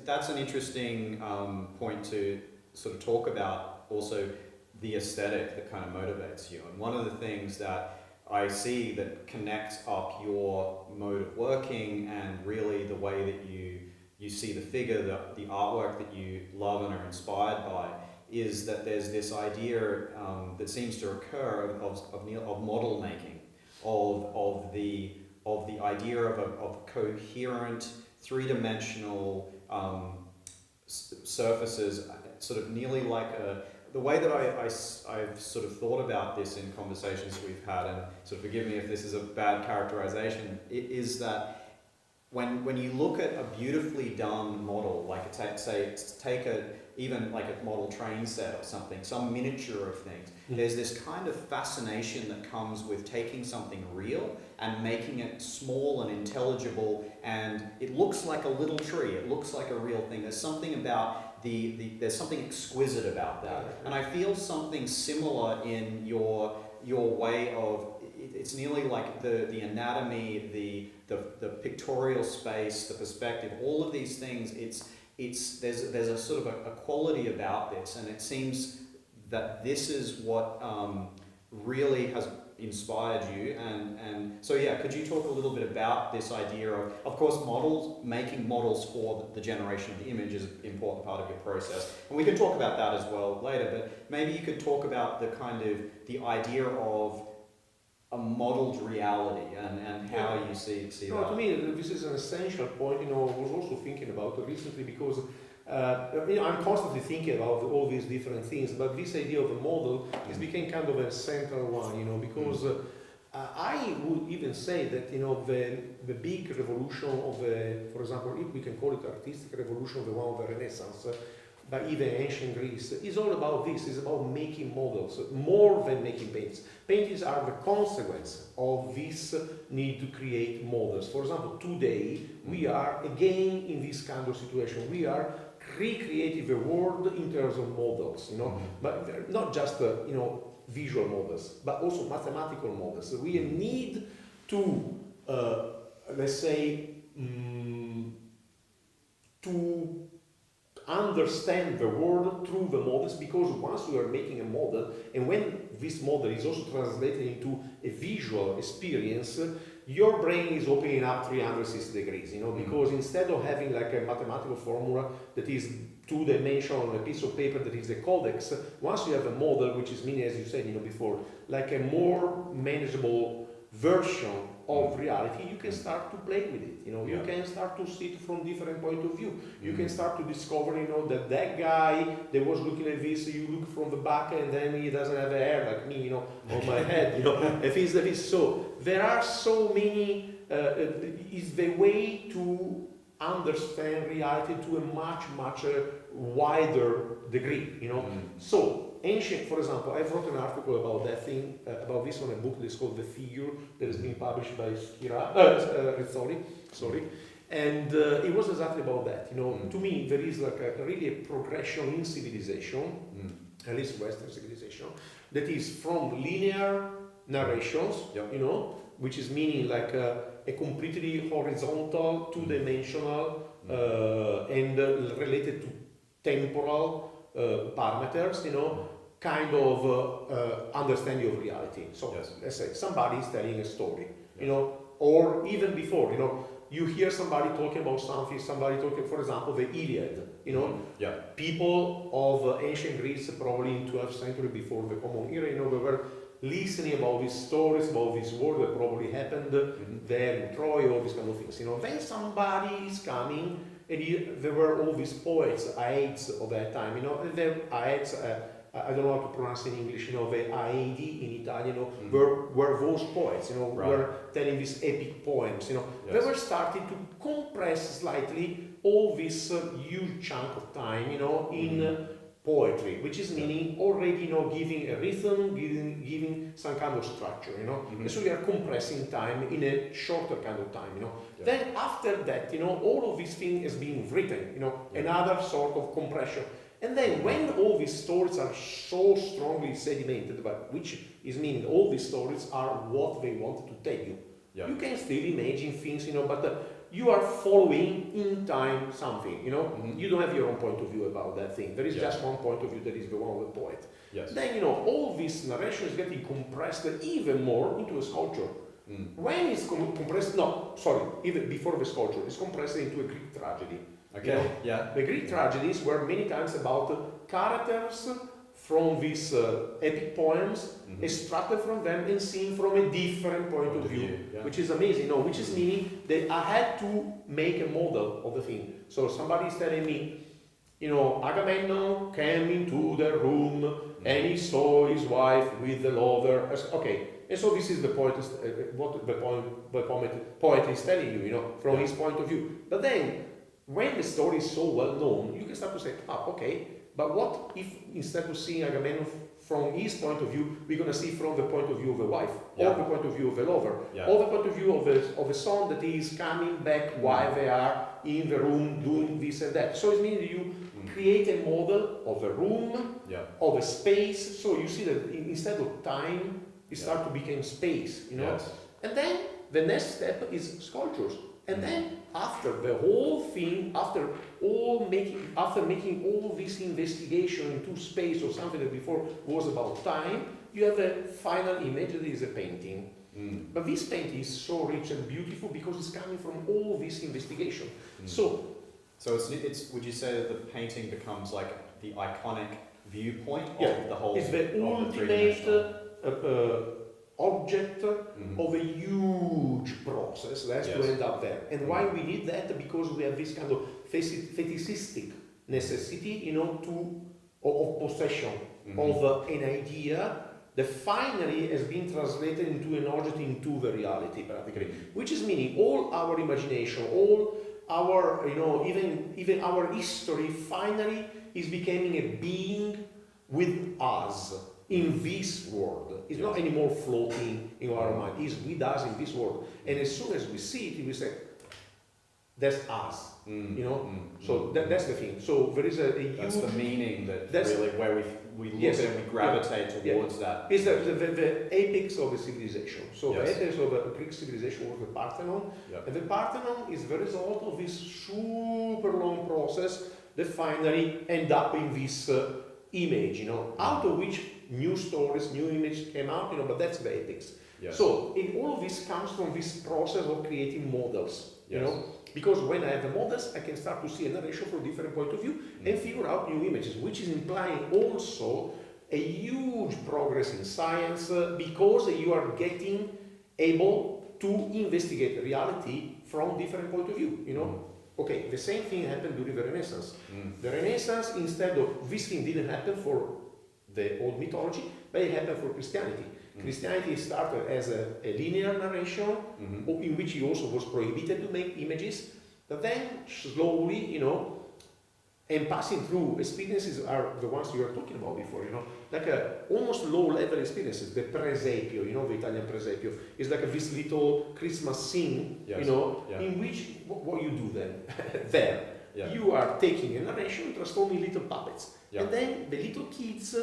That's an interesting point to sort of talk about also the aesthetic that kind of motivates you. And one of the things that I see that connects up your mode of working and really the way that you see the figure, the artwork that you love and are inspired by, is that there's this idea that seems to occur of model making, of the idea of coherent, three-dimensional surfaces, sort of nearly like the way that I've sort of thought about this in conversations we've had, and sort of forgive me if this is a bad characterization, is that when you look at a beautifully done model, like even like a model train set or something, some miniature of things, there's this kind of fascination that comes with taking something real and making it small and intelligible, and it looks like a little tree, it looks like a real thing. There's something about there's something exquisite about that. And I feel something similar in your way of, it's nearly like the anatomy, the pictorial space, the perspective, all of these things, there's a sort of a quality about this, and it seems that this is what really has inspired you. And so yeah, could you talk a little bit about this idea of course, making models for the generation of the image is an important part of your process, and we can talk about that as well later, but maybe you could talk about the idea of a modeled reality and how you see that. To me, this is an essential point. I was also thinking about it recently because I'm constantly thinking about all these different things, but this idea of a model has become kind of a central one, because I would even say that, the big revolution of, for example, if we can call it artistic revolution, the one of the Renaissance, but even ancient Greece, is all about this. It's about making models, more than making paintings. Paintings are the consequence of this need to create models. For example, today, we are again in this kind of situation. We are recreating the world in terms of models, but not just, visual models, but also mathematical models. So we need to, let's say, to understand the world through the models, because once you are making a model, and when this model is also translated into a visual experience, your brain is opening up 360 degrees, because instead of having like a mathematical formula that is two-dimensional on a piece of paper that is the codex, once you have a model, which is meaning, as you said before, like a more manageable version of reality, you can start to play with it. You can start to see it from different point of view. You can start to discover, that guy that was looking at this, you look from the back and then he doesn't have hair like me, on my head, if he's this. So there are so many, is the way to understand reality to a much wider degree, So ancient, for example, I wrote an article about that thing, about this on a book that's called The Figure, that has been published by sorry, and it was exactly about that. To me, there is like really a progression in civilization, at least Western civilization, that is from linear narrations, which is meaning like a completely horizontal, two-dimensional, and related to temporal parameters, kind of understanding of reality. So let's say somebody is telling a story, or even before, you hear somebody talking about something, for example, the Iliad, people of ancient Greece, probably in 12th century before the Common Era, they were listening about these stories, about this war that probably happened there in Troy, all these kind of things. Then somebody is coming, and there were all these poets, Aeds of that time, the Aeds, I don't know how to pronounce in English, the Aedi in Italian, were those poets, were telling these epic poems, They were starting to compress slightly all this huge chunk of time, in poetry, which is meaning already, giving a rhythm, giving some kind of structure, And so we are compressing time in a shorter kind of time, Then after that, all of these things has been written, another sort of compression. And then when all these stories are so strongly sedimented, but which is meaning all these stories are what they want to tell you. You can still imagine things, but you are following in time something, you know? Mm-hmm. You don't have your own point of view about that thing. There is Yeah. just one point of view, that is the one of the poet. Yes. Then, you know, all this narration is getting compressed even more into a sculpture. When it's compressed, no, sorry, even before the sculpture, it's compressed into a Greek tragedy. Okay, You know, yeah. the Greek tragedies were many times about characters from these epic poems, extracted from them and seen from a different point of view, yeah. which is amazing. No, which is meaning that I had to make a model of the thing. So somebody is telling me, you know, Agamemnon came into the room and he saw his wife with the lover. Okay, and so this is the poet, what the poet is telling you, you know, from his point of view. But then, when the story is so well known, you can start to say, okay, but what if instead of seeing Agamemnon from his point of view, we're going to see from the point of view of the wife, or the point of view of the lover, or the point of view of the son that is coming back while they are in the room doing this and that. So it means you create a model of a room, of a space. So you see that instead of time, it starts to become space, you know. Yes. And then the next step is sculptures. And then after the whole thing, after making all this investigation into space or something that before was about time, you have a final image that is a painting. But this painting is so rich and beautiful because it's coming from all this investigation. So it's would you say that the painting becomes like the iconic viewpoint of the whole? It's the ultimate object of a huge process that has to end up there. And why we need that? Because we have this kind of fetishistic necessity, you know, of possession of an idea that finally has been translated into an object, into the reality practically. Which is meaning all our imagination, all our, you know, even our history finally is becoming a being with us in this world. It's not anymore floating in our mind. It's with us in this world. And as soon as we see it, we say, that's us. You know? So that's the thing. So there is a huge... That's the meaning that's really where we look at and we gravitate towards that. It's the apex of a civilization. So the apex of a Greek civilization was the Parthenon. And the Parthenon is the result of this super long process that finally end up in this image, you know, out of which new stories, new images came out, you know, but that's the epics. So all of this comes from this process of creating models, you know, because when I have the models, I can start to see a narration from a different point of view and figure out new images, which is implying also a huge progress in science because you are getting able to investigate reality from different point of view, you know. Okay, the same thing happened during the Renaissance. The Renaissance, instead of this thing didn't happen for the old mythology, but it happened for Christianity. Christianity started as a linear narration, in which it also was prohibited to make images, but then slowly, you know, and passing through experiences are the ones you were talking about before, you know, like almost low-level experiences. The presepio, you know, the Italian presepio, is like this little Christmas scene, you know, in which, what you do then? There. You are taking a narration and transforming little puppets. And then the little kids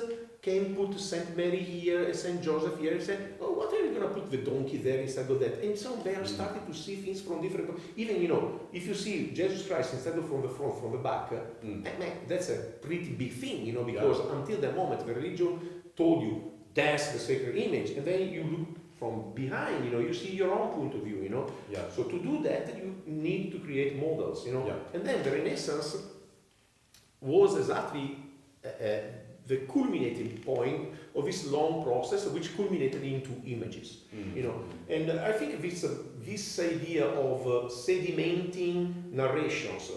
can put Saint Mary here and Saint Joseph here and say, oh, what are you going to put the donkey there instead of that? And so they are starting to see things from different... Even, you know, if you see Jesus Christ instead of from the front, from the back, that's a pretty big thing, you know, because until that moment the religion told you that's the sacred image, and then you look from behind, you know, you see your own point of view, you know. So to do that, you need to create models, you know. And then the Renaissance was exactly the culminating point of this long process, which culminated into images, you know. And I think this idea of sedimenting narrations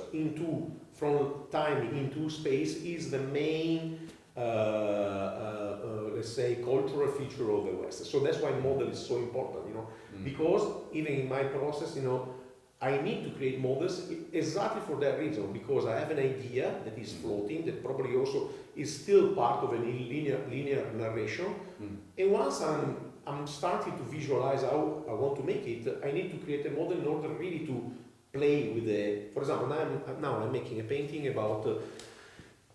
from time into space is the main, let's say, cultural feature of the West. So that's why model is so important, you know, because even in my process, you know, I need to create models exactly for that reason, because I have an idea that is floating, that probably also is still part of a linear narration. And once I'm starting to visualize how I want to make it, I need to create a model in order really to play with the... For example, now I'm making a painting about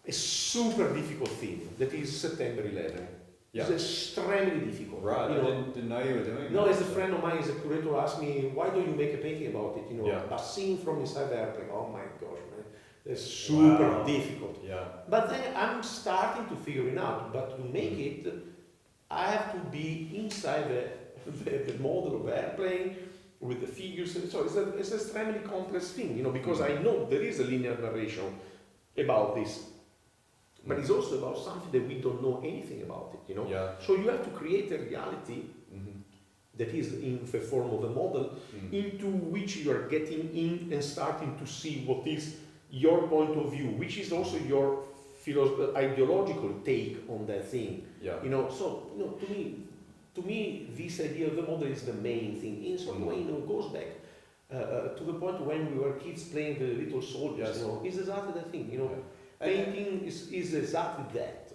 a super difficult theme, that is September 11. Yeah. It's extremely difficult. Right. You I know, didn't know you were doing no, that. as a friend of mine, as a curator, asked me, why don't you make a painting about it? You know, Yeah. a scene from inside the airplane. Oh my gosh, man, it's super Wow. difficult. Yeah. But then I'm starting to figure it out. But to make it, I have to be inside the model of the airplane with the figures. So it's an extremely complex thing, you know, because I know there is a linear narration about this. But it's also about something that we don't know anything about it, you know. Yeah. So you have to create a reality Mm-hmm. that is in the form of a model into which you are getting in and starting to see what is your point of view, which is also your ideological take on that thing. Yeah. You know, so you know, to me, this idea of the model is the main thing. In some way, you know, goes back to the point when we were kids playing the little soldiers. Yes. You know, is exactly the thing. You know, Yeah. painting is exactly that.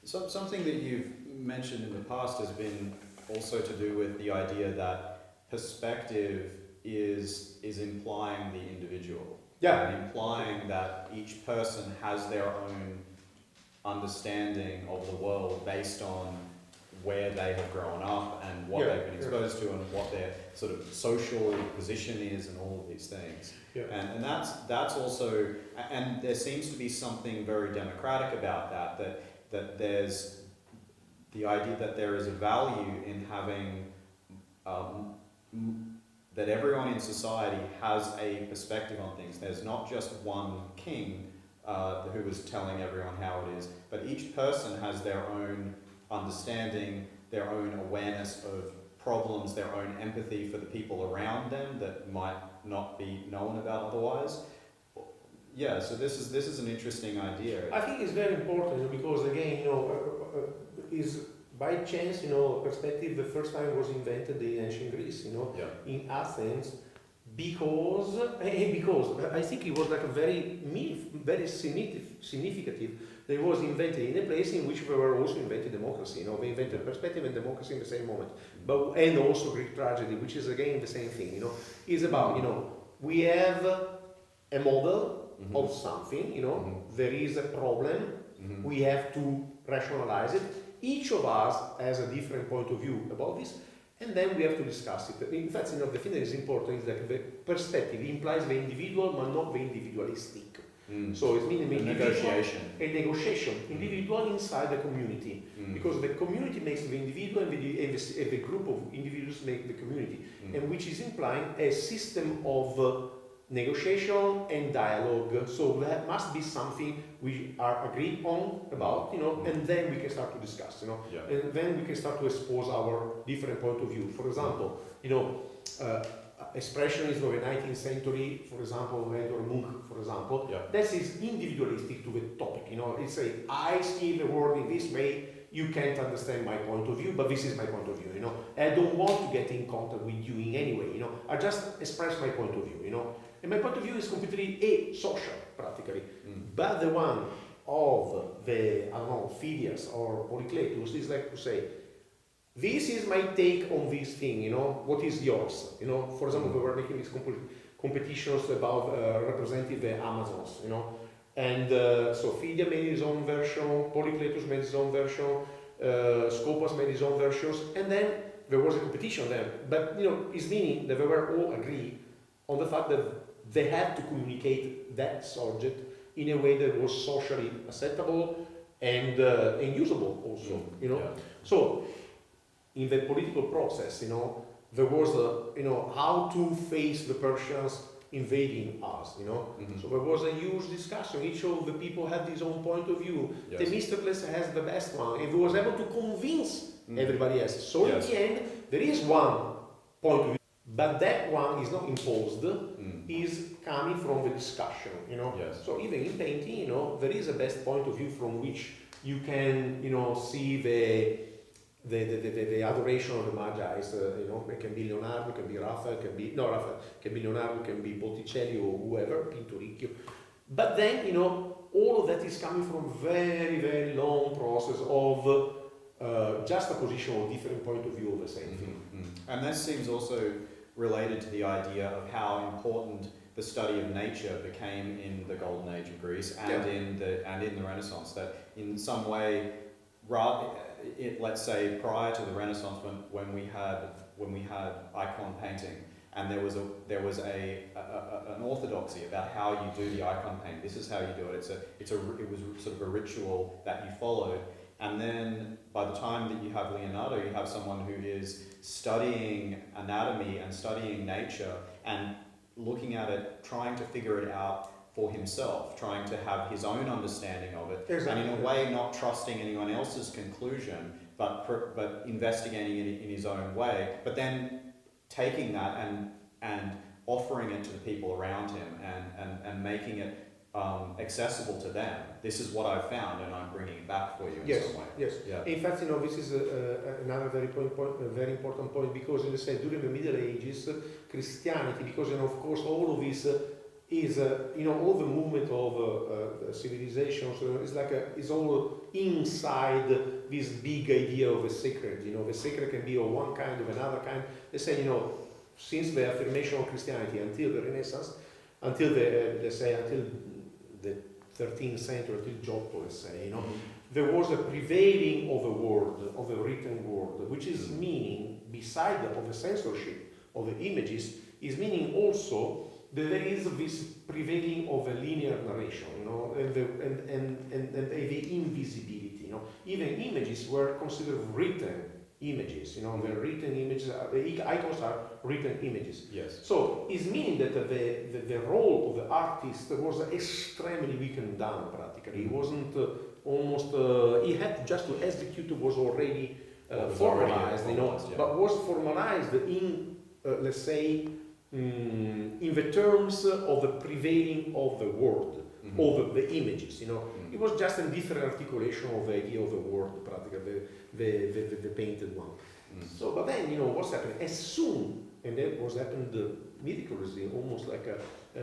Something that you've mentioned in the past has been also to do with the idea that perspective is implying the individual. Yeah. And implying that each person has their own understanding of the world based on where they have grown up and what they've been exposed to and what their sort of social position is and all of these things. Yeah. And that's also, and there seems to be something very democratic about that there's the idea that there is a value in having that everyone in society has a perspective on things. There's not just one king who is telling everyone how it is, but each person has their own understanding, their own awareness of problems, their own empathy for the people around them that might not be known about otherwise. Yeah, so this is an interesting idea. I think it's very important because again, you know, is by chance, you know, perspective the first time was invented in ancient Greece, you know, in Athens, because I think it was like a very significant. They was invented in a place in which they were also invented democracy. You know, they invented perspective and democracy in the same moment. But and also Greek tragedy, which is again the same thing. You know, is about, you know, we have a model of something. You know, there is a problem. We have to rationalize it. Each of us has a different point of view about this, and then we have to discuss it. In fact, you know, the thing that is important is that the perspective implies the individual, but not the individualistic. So it's meaning a negotiation, individual inside the community, because the community makes the individual and the group of individuals make the community, and which is implying a system of negotiation and dialogue. So there must be something we are agreed on about, you know, and then we can start to discuss, you know, and then we can start to expose our different point of view. For example, you know, expressionism of the 19th century, for example, Edward Munch, for example, that is individualistic to the topic, you know, it's I see the world in this way, you can't understand my point of view, but this is my point of view, you know, I don't want to get in contact with you in any way, you know, I just express my point of view, you know, and my point of view is completely asocial, practically, but the one of the, I don't know, Phidias or Polycletus is like to say, this is my take on this thing, you know, what is yours? You know, for example, we were making these competitions about representing the Amazons, you know, and so Phidia made his own version, Polycletus made his own version, Scopas made his own versions, and then there was a competition there. But, you know, it's meaning that they were all agreed on the fact that they had to communicate that subject in a way that was socially acceptable and usable also, you know. So, in the political process, you know, there was you know, how to face the Persians invading us, you know. So there was a huge discussion. Each of the people had his own point of view. Themistocles has the best one, and he was able to convince everybody else. So in the end, there is one point of view, but that one is not imposed. Is coming from the discussion, you know. So even in painting, you know, there is a best point of view from which you can, you know, see the adoration of the Magi. You know, it can be Leonardo, it can be Raphael, can be Leonardo, can be Botticelli or whoever, Pinturicchio. But then, you know, all of that is coming from very, very long process of juxtaposition of different point of view of the same thing. And that seems also related to the idea of how important the study of nature became in the Golden Age of Greece and in the Renaissance. That in some way, let's say prior to the Renaissance, when we had icon painting, and there was an orthodoxy about how you do the icon painting. This is how you do it. It was sort of a ritual that you followed. And then by the time that you have Leonardo, you have someone who is studying anatomy and studying nature and looking at it, trying to figure it out for himself, trying to have his own understanding of it, Exactly. and in a way not trusting anyone else's conclusion, but investigating it in his own way, but then taking that and offering it to the people around him and making it accessible to them. This is what I've found, and I'm bringing it back for you in some way. Yes. Yeah. In fact, this is another very important point, because, let's say, during the Middle Ages, Christianity, because of course all of this is all the movement of civilizations is all inside this big idea of a sacred. The sacred can be of one kind, of another kind. Let's say, since the affirmation of Christianity until the Renaissance, until the 13th century, until Giotto, let's say, there was a prevailing of a word, of a written word, which is meaning, beside of the censorship of the images, is meaning also that there is this prevailing of a linear narration, and the invisibility. Even images were considered written images. The written images, the icons are written images. Yes. So it's meaning that the role of the artist was extremely weakened down practically. It wasn't he had just to execute what was already formalized, but was formalized in, let's say, in the terms of the prevailing of the word, of the images. It was just a different articulation of the idea of the word, practically, the painted one. So, but then, what's happening? As soon, and that was happened meticulously, almost like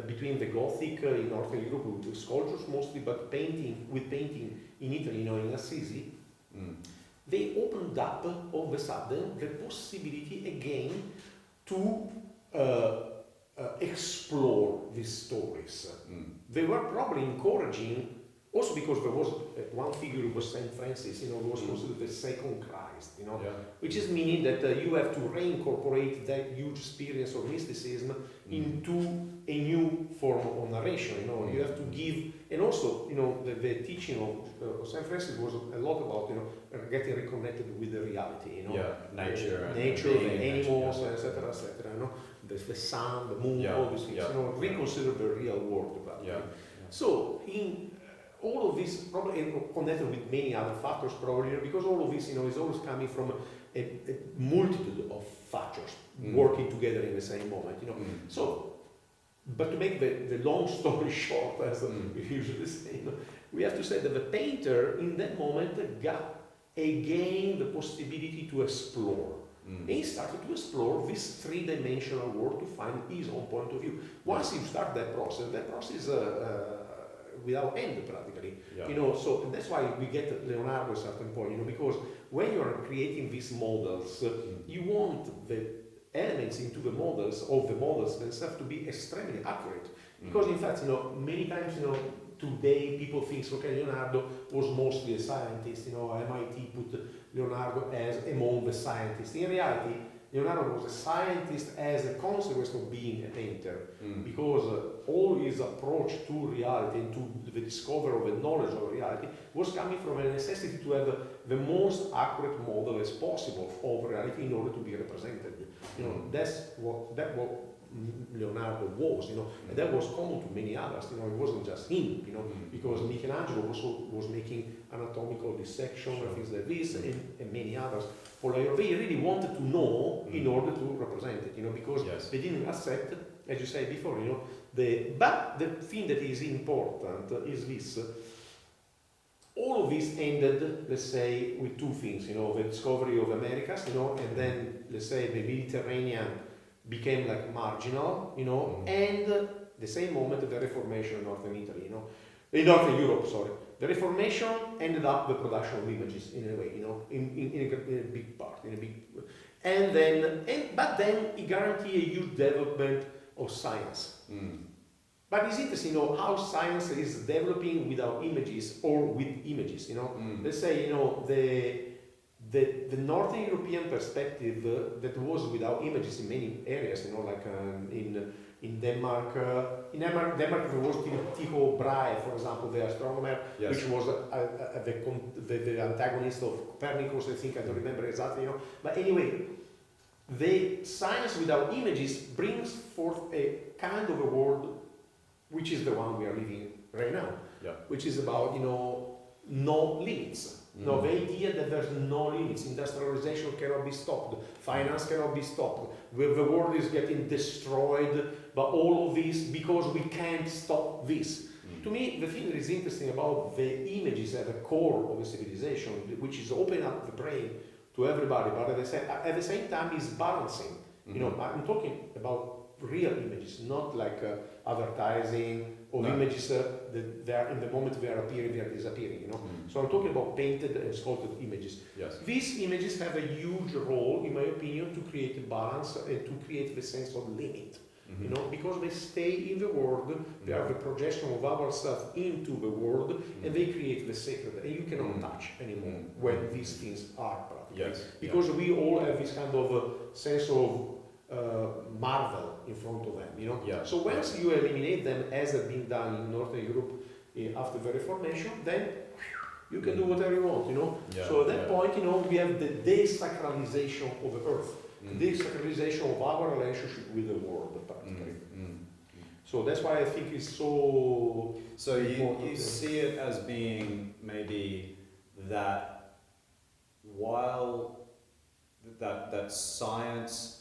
between the Gothic in Northern Europe with sculptures mostly, but painting in Italy, in Assisi, they opened up all of a sudden the possibility again to explore these stories. They were probably encouraging, also because there was one figure who was Saint Francis, who was considered the second Christ, which is meaning that you have to reincorporate that huge experience of mysticism into a new form of narration. You have to give, and also, the teaching of Saint Francis was a lot about, getting reconnected with the reality. Nature, the animals, etc., the sun, the moon, all these things. Reconsider the real world. So in all of this, probably connected with many other factors, probably, because all of this, is always coming from a multitude of factors working together in the same moment. So, but to make the long story short, as we usually say, we have to say that the painter in that moment got again the possibility to explore. And he started to explore this three-dimensional world to find his own point of view. Once you start that process without end practically. So that's why we get Leonardo at a certain point, because when you are creating these models, you want the elements into the models of the models themselves to be extremely accurate. Because in fact, many times, today people think, okay, Leonardo was mostly a scientist, MIT put Leonardo as among the scientists. In reality, Leonardo was a scientist as a consequence of being a painter, because all his approach to reality and to the discovery of the knowledge of reality was coming from a necessity to have the most accurate model as possible of reality in order to be represented. That's what Leonardo was, and that was common to many others. It wasn't just him, because Michelangelo also was making anatomical dissection and things like this, and many others. They really wanted to know in order to represent it, because they didn't accept, as you said before, but the thing that is important is this. All of this ended, let's say, with two things, the discovery of Americas, and then, let's say, the Mediterranean became like marginal, and the same moment the Reformation in Northern Italy, in Northern Europe, sorry. The Reformation ended up the production of images in a way, in a big part, but then it guaranteed a huge development of science. But it's interesting, how science is developing without images or with images. Let's say, the Northern European perspective that was without images in many areas, like in Denmark. Denmark there was Tycho Brahe, for example, the astronomer, Yes. which was the antagonist of Copernicus. I think I don't remember exactly, But anyway, the science without images brings forth a kind of a world which is the one we are living right now, which is about no limits. No, the idea that there's no limits, industrialization cannot be stopped, finance cannot be stopped, the world is getting destroyed by all of this because we can't stop this. To me, the thing that is interesting about the images at the core of a civilization, which is opening up the brain to everybody, but at the same time is balancing. I'm talking about real images, not like advertising or images that they are in the moment they are appearing, they are disappearing. So I'm talking about painted and sculpted images. Yes. These images have a huge role, in my opinion, to create a balance and to create the sense of limit. Because they stay in the world, they are the projection of ourselves into the world, and they create the sacred, and you cannot touch anymore when these things are practical. Yes. Because we all have this kind of sense of marvel in front of them, So once you eliminate them, as has been done in Northern Europe after the Reformation, then you can do whatever you want, So at that point, we have the desacralization of the earth, the desacralization of our relationship with the world, practically. So that's why I think it's so. So you see it as being maybe that while that science.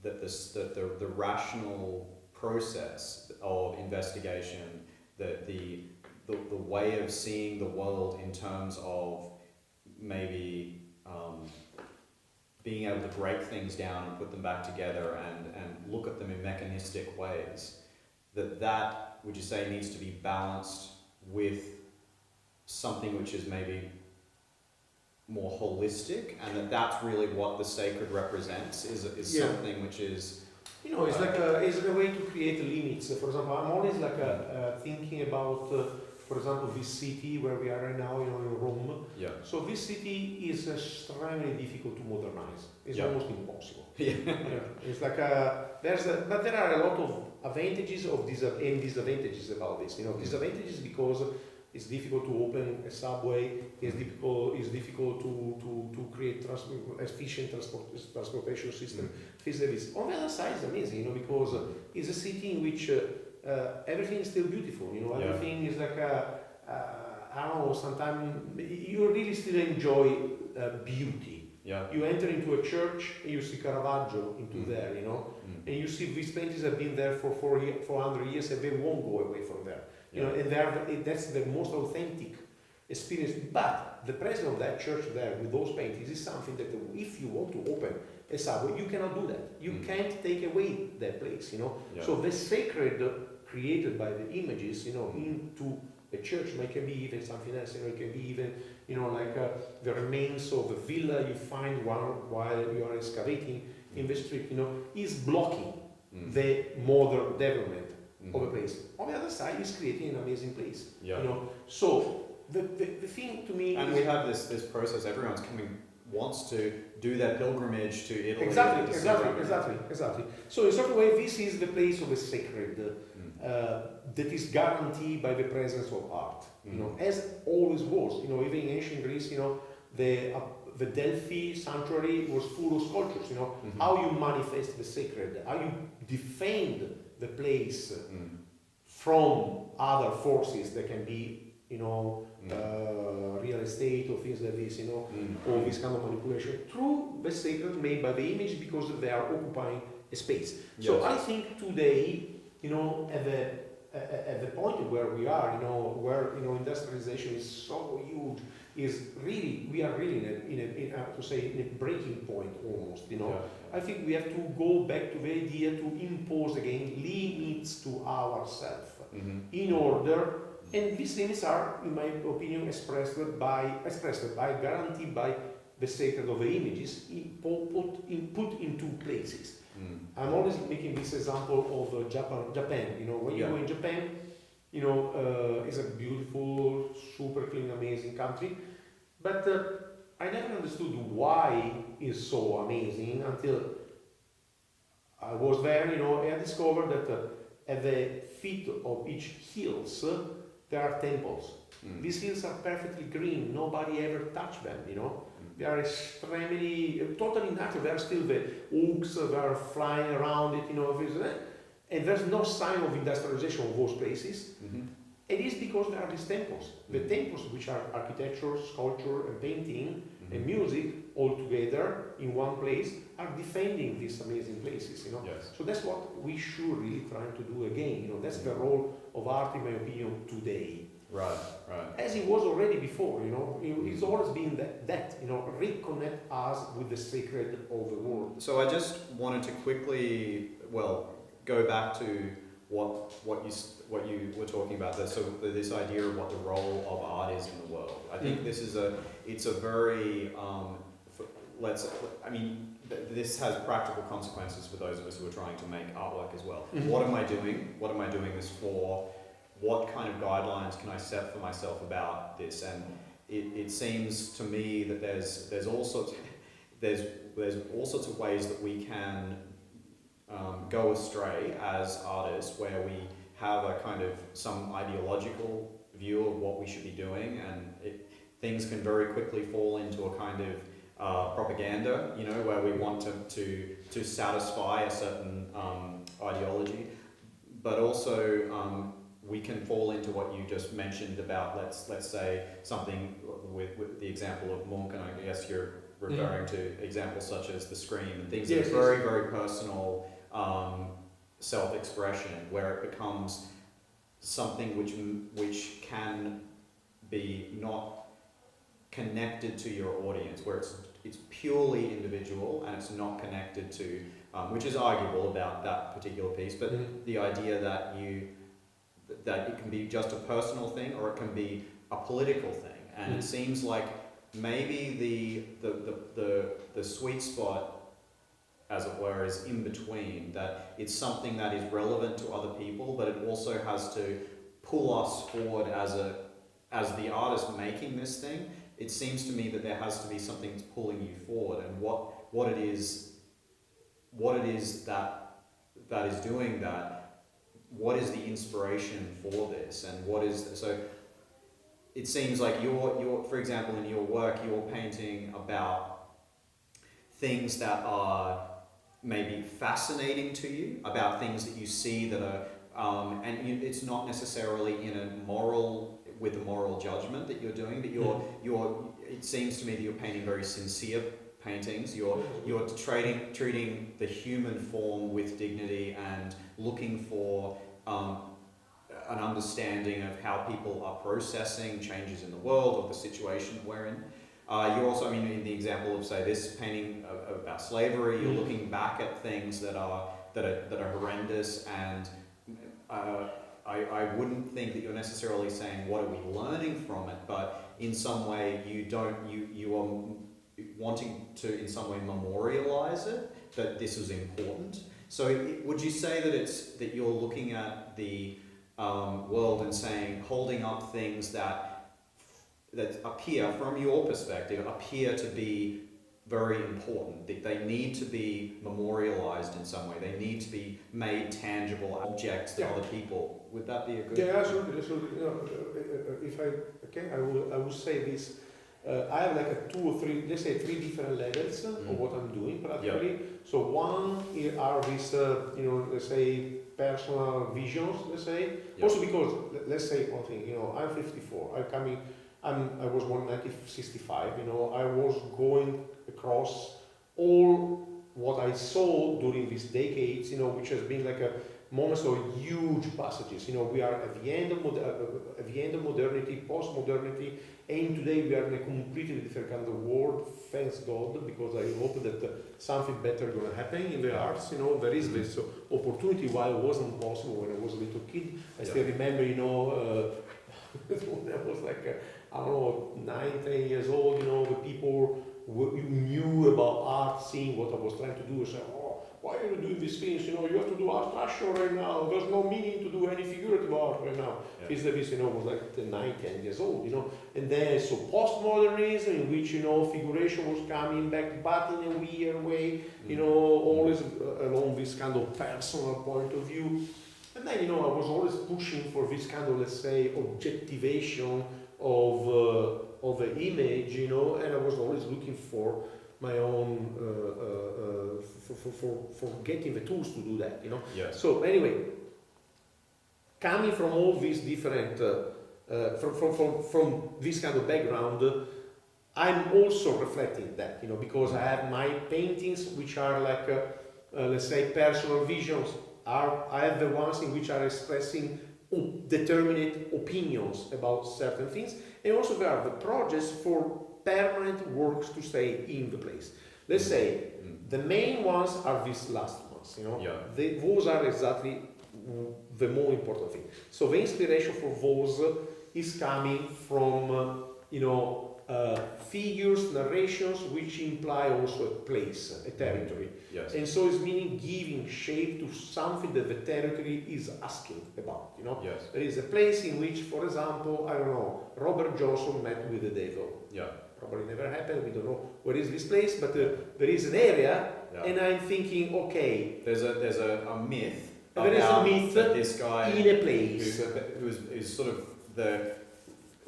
That the rational process of investigation, the way of seeing the world in terms of maybe being able to break things down and put them back together and look at them in mechanistic ways, that would you say needs to be balanced with something which is maybe more holistic, and that's really what the sacred represents, is something which is it's a way to create limits. For example, I'm always thinking about for example, this city where we are right now, in Rome. So this city is extremely difficult to modernize. It's almost impossible. It's but there are a lot of advantages and disadvantages about this. Disadvantages because it's difficult to open a subway. It's difficult to create efficient transportation system. On the other side, it's amazing, because it's a city in which everything is still beautiful. Everything is I don't know. Sometimes you really still enjoy beauty. You enter into a church and you see Caravaggio into there, and you see these paintings have been there for 400 years and they won't go away from there. And that's the most authentic experience. But the presence of that church there with those paintings is something that if you want to open a subway, you cannot do that. You can't take away that place, So the sacred created by the images, into a church, it can be even something else, it can be even, the remains of a villa you find while you are excavating in the street, is blocking the modern development of a place. On the other side, is creating an amazing place. So the thing to me, and we have this process. Everyone's wants to do their pilgrimage to Italy. Exactly. So in a certain way, this is the place of the sacred that is guaranteed by the presence of art. As always was. Even in ancient Greece, the Delphi sanctuary was full of sculptures. How you manifest the sacred, how you defend the place from other forces that can be, real estate or things like this, or this kind of manipulation through the sacred made by the image because they are occupying a space. So I think today, at the point where we are, where industrialization is so huge, we are really in a breaking point almost. I think we have to go back to the idea to impose again limits to ourselves in order. And these limits are, in my opinion, expressed by guaranteed by the sacred of the images put into places. I'm always making this example of Japan. When you go in Japan, it's a beautiful, super clean, amazing country. But I never understood why it's so amazing until I was there, and I discovered that at the feet of each hills, there are temples. These hills are perfectly green, nobody ever touched them, They are extremely, totally natural. There are still the oaks that are flying around it, and there's no sign of industrialization of those places. It is because there are these temples. The temples, which are architecture, sculpture, and painting, and music all together in one place, are defending these amazing places. Yes. So that's what we should really try to do again. That's the role of art, in my opinion, today. Right. As it was already before. It's always been that reconnect us with the sacred of the world. So I just wanted to quickly, go back to what you were talking about. This idea of what the role of art is in the world. I think this is it's a very this has practical consequences for those of us who are trying to make artwork as well. What am I doing? What am I doing this for? What kind of guidelines can I set for myself about this? And it seems to me that there's all sorts of ways that we can go astray as artists, where we have a kind of some ideological view of what we should be doing, and things can very quickly fall into a kind of propaganda, where we want to satisfy a certain ideology, but also we can fall into what you just mentioned about let's say something with the example of Munch, and I guess you're referring to examples such as The Scream and things that are very, very personal self-expression, where it becomes something which can be not connected to your audience, where it's purely individual and it's not connected to, which is arguable about that particular piece, but the idea that it can be just a personal thing or it can be a political thing, and it seems like maybe the sweet spot, as it were, is in between, that it's something that is relevant to other people, but it also has to pull us forward as the artist making this thing. It seems to me that there has to be something that's pulling you forward, and what it is that is doing that. What is the inspiration for this, and what is so? It seems like you're, for example, in your work, you're painting about things that are maybe fascinating to you, about things that you see that are, it's not necessarily with a moral judgment that you're doing, but it seems to me that you're painting very sincere paintings. You're treating the human form with dignity and looking for an understanding of how people are processing changes in the world or the situation we're in. You're also, in the example of, say, this painting about slavery, you're looking back at things that are horrendous, and I wouldn't think that you're necessarily saying what are we learning from it, but in some way you are wanting to in some way memorialize it, that this was important. So would you say that you're looking at the world and saying, holding up things that appear, from your perspective, appear to be very important, that they need to be memorialized in some way, they need to be made tangible objects to other people? Would that be a good? Yeah, absolutely. If I will say this. I have like three different levels of what I'm doing practically. So one are these, let's say, personal visions, let's say. Also because, let's say one thing, I'm 54. I was born in 1965. I was going across all what I saw during these decades, which has been like a moments of huge passages. We are at the end of modernity, post-modernity, and today we are in a completely different kind of world. Thanks God, because I hope that something better is going to happen in the arts. There is this opportunity while it wasn't possible when I was a little kid. I still remember, when I was like, 9, 10 years old, the people who knew about art, seeing what I was trying to do, said, why are you doing these things? You have to do abstraction right now. There's no meaning to do any figurative art right now. This was like 9, 10 years old, And then so postmodernism, in which figuration was coming back, but in a weird way, always along this kind of personal point of view. And then I was always pushing for this kind of, let's say, objectivation of the image, and I was always looking for my own for getting the tools to do that, Yes. So anyway, coming from all these different from this kind of background, I'm also reflecting that, because I have my paintings which are like let's say personal visions. I have the ones in which are expressing determinate opinions about certain things, and also there are the projects for permanent works to stay in the place. Let's say the main ones are these last ones, those are exactly the more important thing. So the inspiration for those is coming from figures, narrations which imply also a place, a territory. Yes. And so it's meaning giving shape to something that the territory is asking about, Yes. There is a place in which, for example, I don't know, Robert Johnson met with the devil. Yeah. Probably never happened, we don't know where is this place, but there is an area, and I'm thinking, okay. There's a myth There is a myth that this guy in a place. who's sort of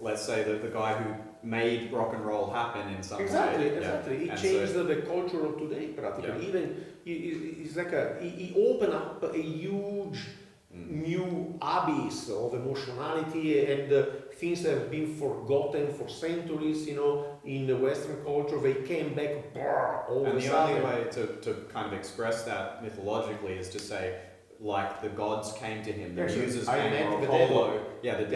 let's say the guy who made rock and roll happen in some way. Exactly. It And changed the culture of today practically. Even it's like he opened up a huge new abyss of emotionality and things that have been forgotten for centuries, in the Western culture. They came back all and of a the sudden. only way to kind of express that mythologically is to say, like the gods came to him, the muses came, or Apollo, and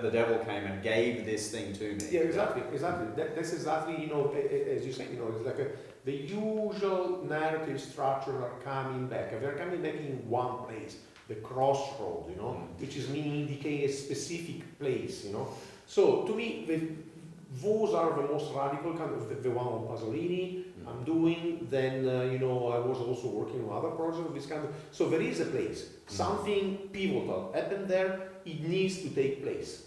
the devil came and gave this thing to me. Yeah, exactly. That's exactly, as you say, it's like the usual narrative structures are coming back. They're coming back in one place, the crossroad, which is meaning indicating a specific place, So to me, those are the most radical kind of the one on Pasolini. I'm doing, then I was also working on other projects of this kind of, so there is a place, something pivotal happened there, it needs to take place,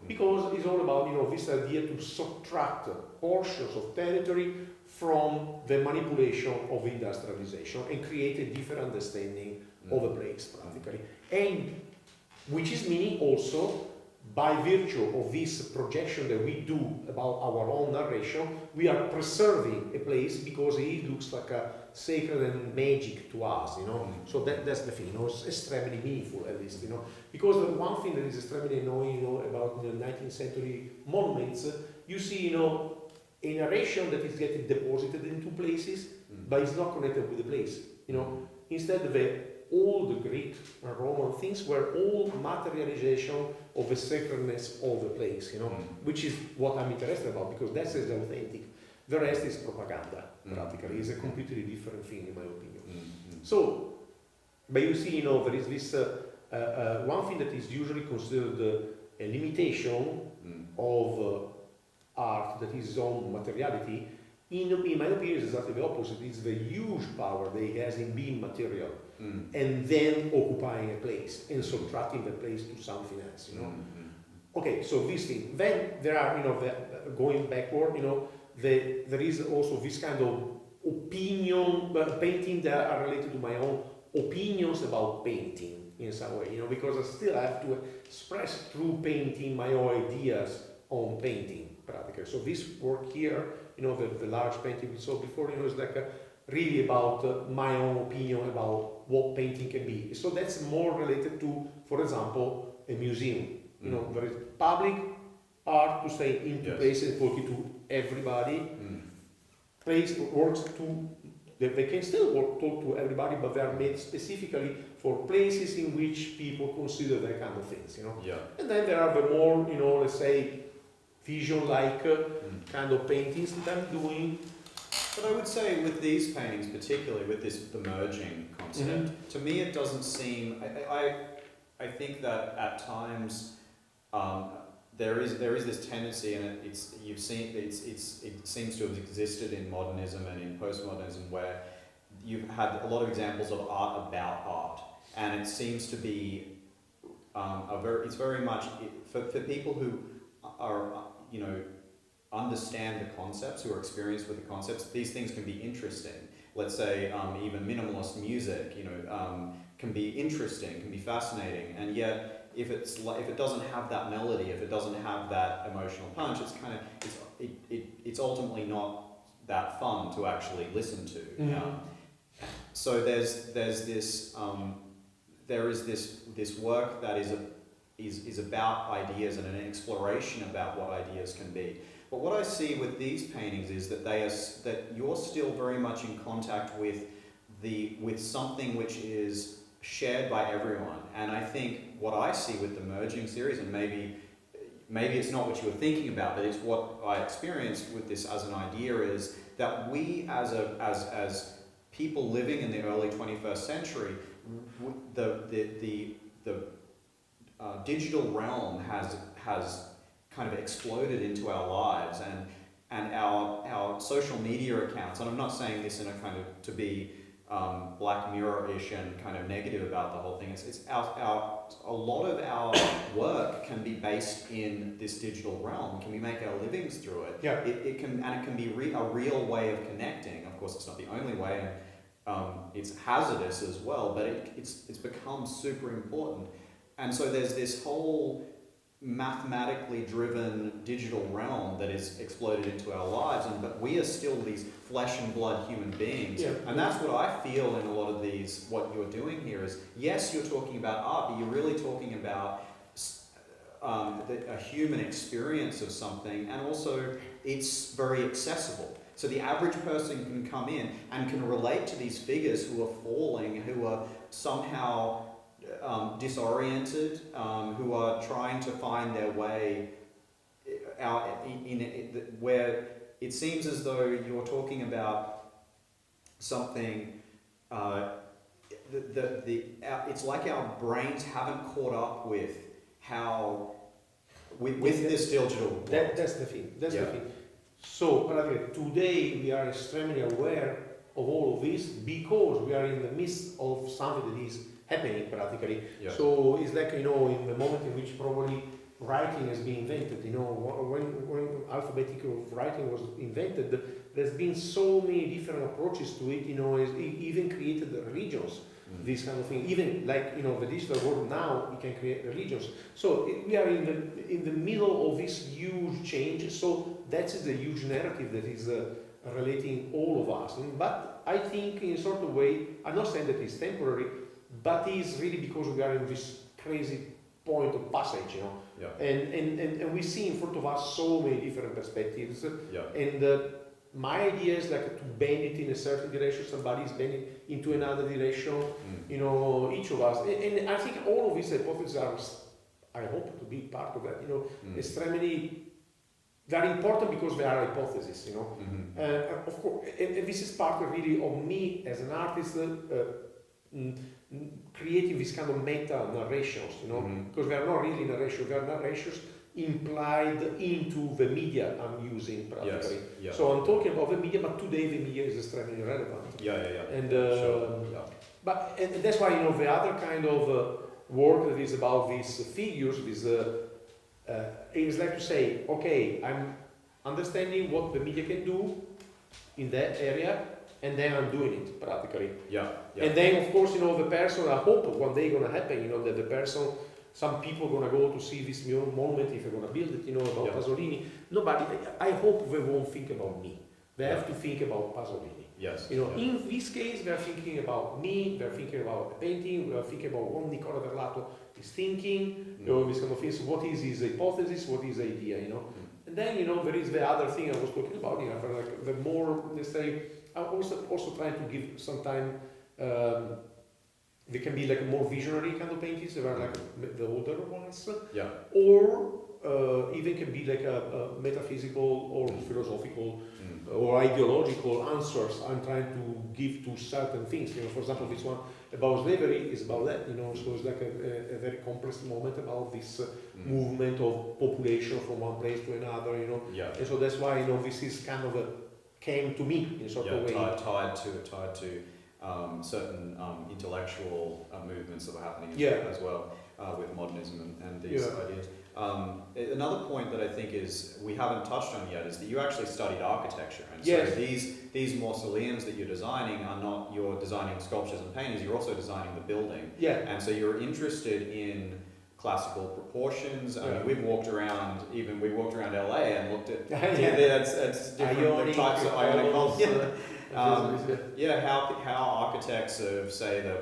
because it's all about, this idea to subtract portions of territory from the manipulation of industrialization and create a different understanding of a place, practically. And which is meaning also, by virtue of this projection that we do about our own narration, we are preserving a place because it looks like a sacred and magic to us, So that's the thing, it's extremely meaningful at least, Because the one thing that is extremely annoying, about 19th century monuments, you see, a narration that is getting deposited in two places, but it's not connected with the place, Instead, all the Greek and Roman things were all materialization of the sacredness of the place, which is what I'm interested about, because that is authentic. The rest is propaganda, practically. It's a completely different thing, in my opinion. So, but you see, there is this one thing that is usually considered a limitation of art, that is its own materiality. In my opinion, it's exactly the opposite. It's the huge power that it has in being material and then occupying a place and subtracting the place to something else, Okay, so this thing. Then there are, going backward, there is also this kind of opinion, painting that are related to my own opinions about painting in some way, because I still have to express through painting my own ideas on painting, practically. So this work here, the large painting we saw before, is like really about my own opinion about what painting can be. So that's more related to, for example, a museum. There is public art to stay into places, talking to everybody. Place works to, they can still talk to everybody, but they are made specifically for places in which people consider that kind of things, And then there are the more, let's say, vision-like kind of paintings that I'm doing. But I would say with these paintings, particularly with the merging concept, to me it doesn't seem. I think that at times there is this tendency, and it seems to have existed in modernism and in postmodernism, where you've had a lot of examples of art about art, and it seems to be it's very much for people who are understand the concepts, who are experienced with the concepts. These things can be interesting. Let's say even minimalist music, can be interesting, can be fascinating, and yet if it doesn't have that melody, if it doesn't have that emotional punch, it's ultimately not that fun to actually listen to. So there is this work that is about ideas and an exploration about what ideas can be. But what I see with these paintings is that that you're still very much in contact with something which is shared by everyone. And I think what I see with the merging series, and maybe it's not what you were thinking about, but it's what I experienced with this as an idea, is that we as people living in the early 21st century, the digital realm has kind of exploded into our lives, and our social media accounts, and I'm not saying this in a kind of to be Black Mirror-ish and kind of negative about the whole thing. It's a lot of our work can be based in this digital realm. Can we make our livings through it? Yeah. It can be a real way of connecting. Of course, it's not the only way, and it's hazardous as well. But it's become super important, and so there's this whole mathematically driven digital realm that is exploded into our lives, but we are still these flesh and blood human beings. Yeah. And that's what I feel in a lot of these, what you're doing here is, yes, you're talking about art, but you're really talking about a human experience of something, and also it's very accessible. So the average person can come in and can relate to these figures who are falling, who are somehow disoriented, who are trying to find their way out where it seems as though you're talking about something. It's like our brains haven't caught up with how with this digital world. That's the thing. That's the thing. So today we are extremely aware of all of this because we are in the midst of something that is happening practically. Yeah. So it's like, in the moment in which probably writing has been invented, when alphabetical writing was invented, there's been so many different approaches to it, it even created religions, this kind of thing. Even like, the digital world now, we can create religions. So we are in the middle of this huge change. So that is the huge narrative that is relating all of us. But I think in a sort of way, I'm not saying that it's temporary, but it's really because we are in this crazy point of passage, and we see in front of us so many different perspectives. And my idea is like to bend it in a certain direction, somebody is bending into another direction, each of us. And I think all of these hypotheses are, I hope to be part of that, extremely, they're important because they are hypotheses, of course, and this is part of really of me as an artist, creating this kind of meta narrations, because they are not really narrations, they are narrations implied into the media I'm using practically. Yes. So I'm talking about the media, but today the media is extremely relevant. And but and that's why the other kind of work that is about these figures, is like to say, okay, I'm understanding what the media can do in that area, and then I'm doing it practically. And then of course, the person, I hope one day gonna happen, that the person, some people gonna go to see this monument if they're gonna build it, about Pasolini. Nobody, I hope they won't think about me. They have to think about Pasolini. In this case, they're thinking about me, they're thinking about a painting, they're thinking about what Nicola Verlato is thinking, this kind of things. What is his hypothesis, what is the idea, And then, there is the other thing I was talking about, like the more, let's say, I'm also trying to give some time, they can be like more visionary kind of paintings, they are like the older ones, or even can be like a metaphysical or philosophical or ideological answers I'm trying to give to certain things. For example, this one about slavery is about that, so it's like a very complex moment about this movement of population from one place to another, and so that's why, this is kind of came to me in a sort of way. Tied to certain intellectual movements that were happening as well with modernism and these ideas. Another point that I think is we haven't touched on yet is that you actually studied architecture, and so these mausoleums that you're designing are not you're designing sculptures and paintings. You're also designing the building, and so you're interested in classical proportions. I mean, we walked around LA and looked at that's different types of ionic columns. How architects of, say, the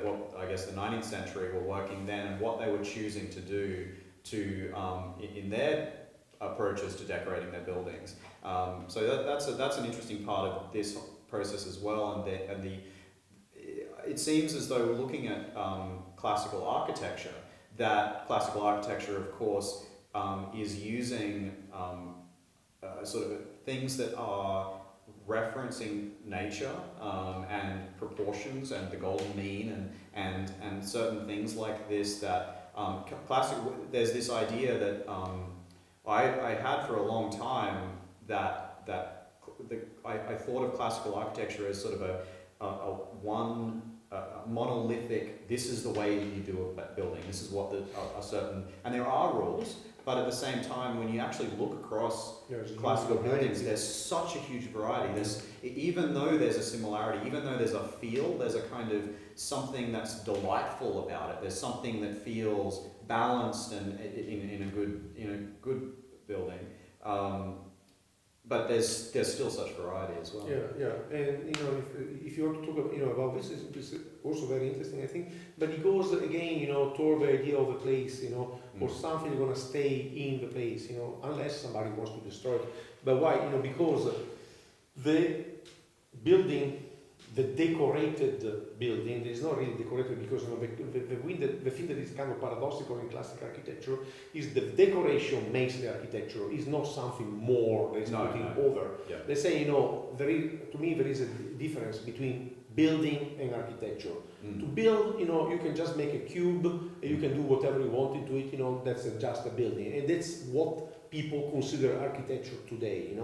19th century were working then, and what they were choosing to do in their approaches to decorating their buildings. So that's an interesting part of this process as well, and it seems as though looking at classical architecture, that classical architecture, of course, is using sort of things that are referencing nature and proportions and the golden mean and certain things like this that there's this idea that I had for a long time that I thought of classical architecture as sort of a monolithic, this is the way you do a building, this is what a certain, and there are rules, but at the same time, when you actually look across classical buildings, there's such a huge variety. Even though there's a similarity, even though there's a feel, there's a kind of something that's delightful about it. There's something that feels balanced and in a good building. But there's still such variety as well. And if you want to talk about this is also very interesting, I think. But it goes again, toward the idea of a place, or something going to stay in the place, unless somebody wants to destroy it. But why? Because the building, the decorated building, is not really decorated because the thing that is kind of paradoxical in classic architecture is the decoration makes the architecture, is not something more that is putting over. They say, to me there is a difference between building and architecture. To build, you can just make a cube, and you can do whatever you want into it, that's just a building. And that's what people consider architecture today,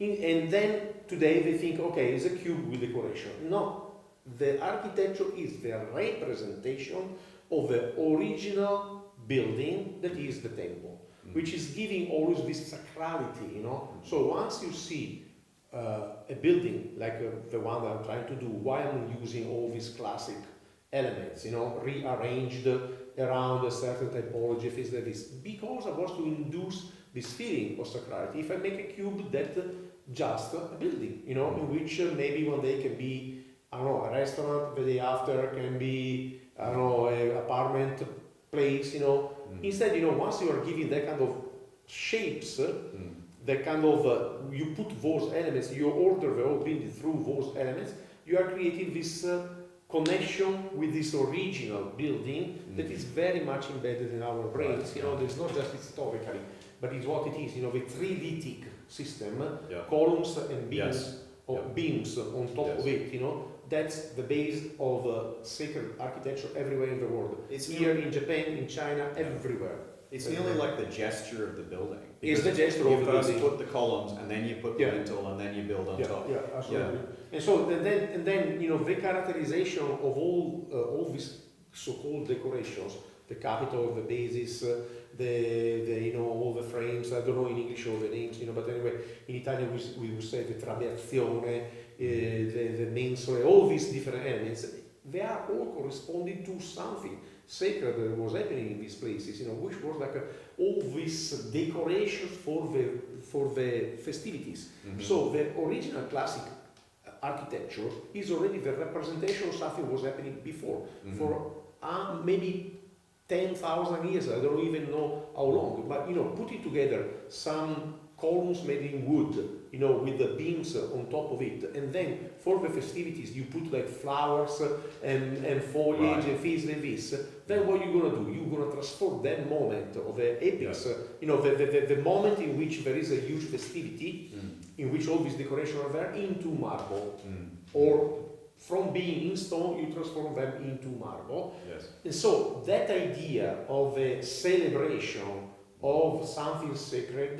And then today they think, okay, it's a cube with decoration. No, the architecture is the representation of the original building that is the temple, which is giving always this sacrality, So once you see a building like the one that I'm trying to do, why I'm using all these classic elements, rearranged around a certain typology, things like this, because I want to induce this feeling of sacrality. If I make a cube, that's just a building, in which maybe one day can be, a restaurant, the day after can be, an apartment place, Instead, once you are giving that kind of shapes, that kind of, you put those elements, you order the whole building through those elements, you are creating this connection with this original building that is very much embedded in our brains. There's not just historically, but it's what it is. The trilytic system, columns and beams, beams on top of it. That's the base of sacred architecture everywhere in the world. It's here in Japan, in China, everywhere. It's nearly like the gesture of the building. It's the gesture of the building. You first put the columns, and then you put the lintel, and then you build on top. Yeah, absolutely. And so then the characterization of all these so-called decorations, the capital, the basis, the all the frames. I don't know in English all the names, but anyway, in Italian we would say the trabeazione, the mensole, all these different elements. They are all corresponding to something sacred that was happening in these places, which was like all these decorations for the festivities. So the original classic architecture is already the representation of something was happening before, for maybe 10,000 years. I don't even know how long, but putting together some columns made in wood, with the beams on top of it, and then for the festivities you put like flowers and foliage and things like this. Then what you're gonna do? You're gonna transform that moment of the epics, the moment in which there is a huge festivity, in which all these decorations are there, into marble, or from being in stone, you transform them into marble. And so that idea of a celebration of something sacred,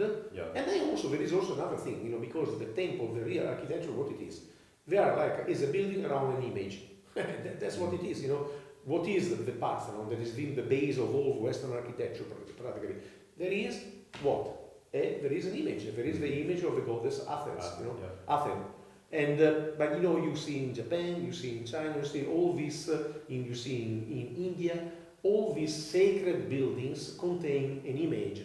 and then also there is also another thing, because the temple, the real architecture, what it is, they are like is a building around an image. That's what it is, you know. What is the Parthenon that has been the base of all Western architecture practically? There is what? There is an image. There is the image of the goddess Athens, you know, Athens. And but you know, you see in Japan, you see in China, you see all this, you see in India, all these sacred buildings contain an image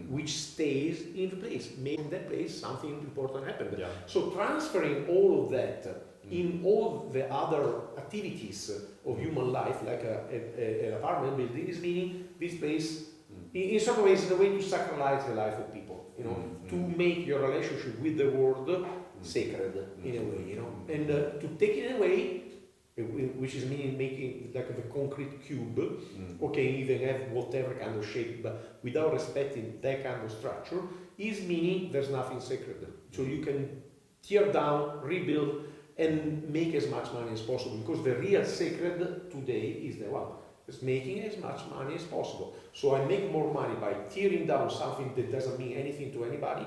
which stays in the place. Maybe in that place something important happened. Yeah. So transferring all of that in all the other activities of human life, like an apartment building, is meaning this place, in some ways, is a way to sacralize the life of people, you know, to make your relationship with the world sacred in a way, you know, and to take it away, which is meaning making like the concrete cube, okay, even have whatever kind of shape, but without respecting that kind of structure, is meaning there's nothing sacred. So you can tear down, rebuild, and make as much money as possible, because the real sacred today is the one. It's making as much money as possible. So I make more money by tearing down something that doesn't mean anything to anybody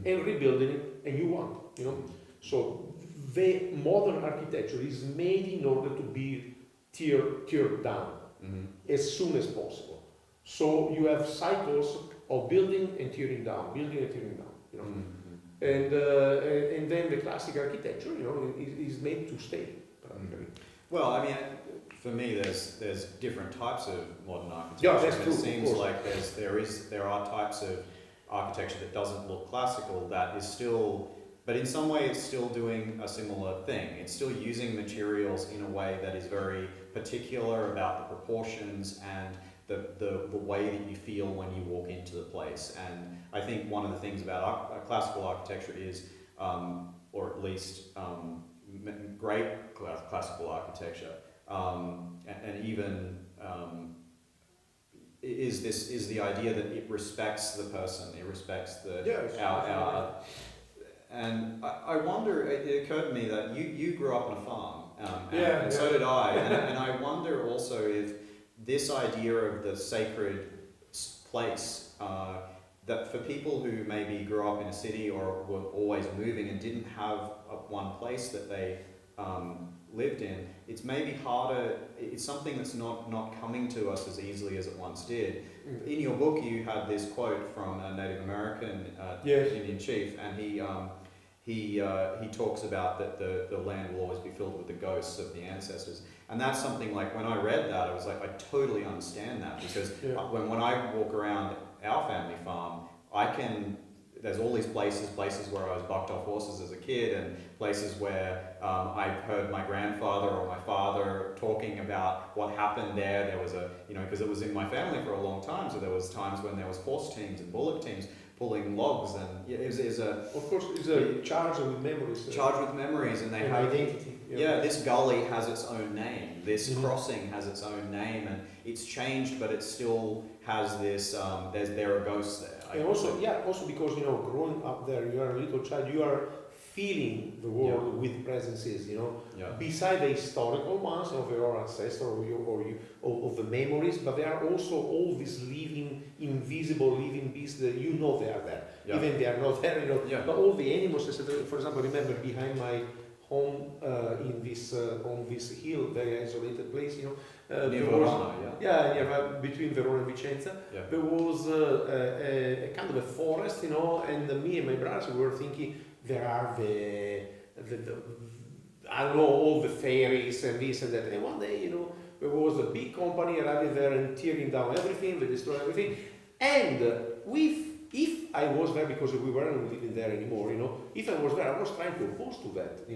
and rebuilding a new one, you know. So the modern architecture is made in order to be teared down as soon as possible. So you have cycles of building and tearing down, building and tearing down, you know. And then the classic architecture, you know, is made to stay. Well, I mean, for me, there's different types of modern architecture. Yeah, that's true. It seems like there are types of architecture that doesn't look classical, that is still, but in some way it's still doing a similar thing. It's still using materials in a way that is very particular about the proportions and the way that you feel when you walk into the place. And I think one of the things about classical architecture is, or at least great classical architecture, and even is the idea that it respects the person, it respects our and I wonder, it occurred to me that you grew up on a farm, and so did I, and I wonder also if this idea of the sacred place, that for people who maybe grew up in a city or were always moving and didn't have one place that they lived in, it's maybe harder, it's something that's not coming to us as easily as it once did. In your book you had this quote from a Native American Indian chief, and he talks about that the land will always be filled with the ghosts of the ancestors. And that's something like, when I read that, I was like, I totally understand that, because when I walk around our family farm, there's all these places where I was bucked off horses as a kid, and places where I've heard my grandfather or my father talking about what happened there. There was because it was in my family for a long time, so there was times when there was horse teams and bullock teams pulling logs, and it's charged with memories. Charged with memories, and they have identity. This gully has its own name. This crossing has its own name, and it's changed, but it still has this. There are ghosts there. And also because growing up there, you are a little child. You are feeling the world with presences. Beside the historical ones of your ancestor or the memories, but there are also all these living, invisible living beasts that they are there, even they are not there. But all the animals, etc. For example, remember behind my home on this hill, very isolated place, near Verona, between Verona and Vicenza, there was a kind of a forest, and me and my brothers were thinking there are the I don't know, all the fairies and this and that. And one day, there was a big company arriving there and tearing down everything, they destroyed everything. And if I was there, because we weren't living there anymore, if I was there, I was trying to oppose to that,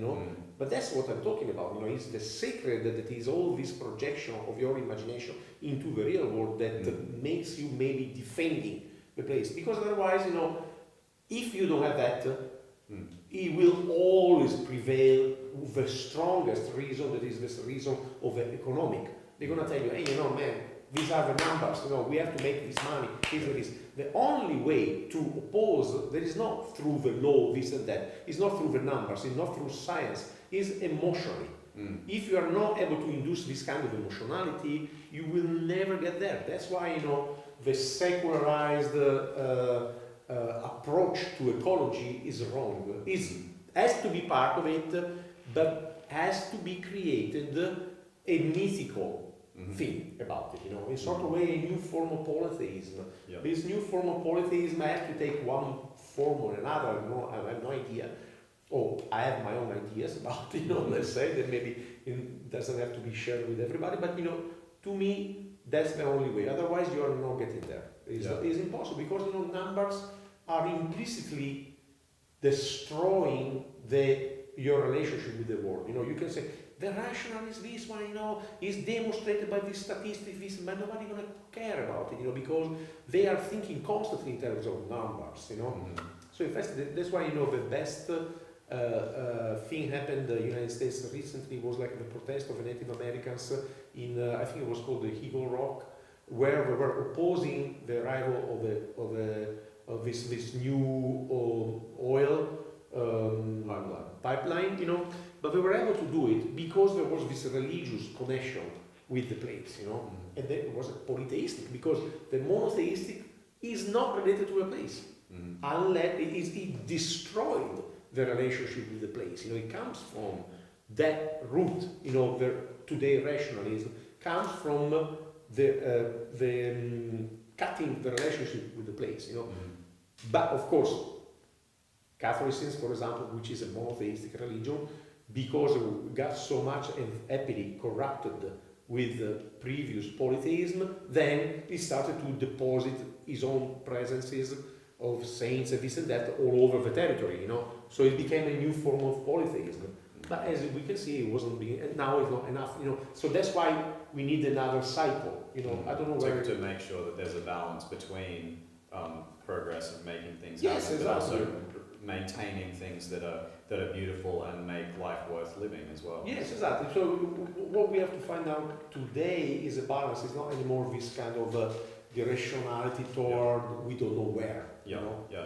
But that's what I'm talking about, it's the sacred that is all this projection of your imagination into the real world that makes you maybe defending the place. Because otherwise, if you don't have that, it will always prevail with the strongest reason, that is the reason of the economic. They're going to tell you, hey, man, these are the numbers, we have to make this money, this and this. The only way to oppose, that is not through the law, this and that, it's not through the numbers, it's not through science, it's emotionally. If you are not able to induce this kind of emotionality, you will never get there. That's why, the secularized approach to ecology is wrong. It has to be part of it, but has to be created a mythical thing about it, you know, in sort of way a new form of polytheism. Yep. This new form of polytheism, I have to take one form or another, you know, I have no idea. Oh, I have my own ideas about it, you know, let's say, that maybe it doesn't have to be shared with everybody, but you know, to me, that's the only way. Otherwise, you are not getting there. It's impossible because, you know, numbers are implicitly destroying your relationship with the world. You know, you can say, the rational is this one, you know, is demonstrated by this statistic, this, but nobody gonna care about it, you know, because they are thinking constantly in terms of numbers, you know. So in fact, that's why, you know, the best thing happened in the United States recently was like the protest of the Native Americans in, I think it was called the Eagle Rock, where they were opposing the arrival of this new oil pipeline, you know, but they were able to do it because there was this religious connection with the place, you know, and then it was polytheistic because the monotheistic is not related to a place unless it destroyed the relationship with the place. You know, it comes from that root. You know, today rationalism comes from cutting the relationship with the place. You know, but of course, Catholicism, for example, which is a monotheistic religion, because it got so much and happily corrupted with the previous polytheism, then he started to deposit his own presences of saints and this and that all over the territory, you know. So it became a new form of polytheism. But as we can see, it wasn't being, and now it's not enough, you know. So that's why we need another cycle, you know. I don't know where to make sure that there's a balance between progress and making things yes, happen, exactly. but also maintaining things that are beautiful and make life worth living as well. Yes, exactly. So what we have to find out today is a balance. It's not anymore this kind of irrationality toward we don't know where. Yeah, you know? yeah.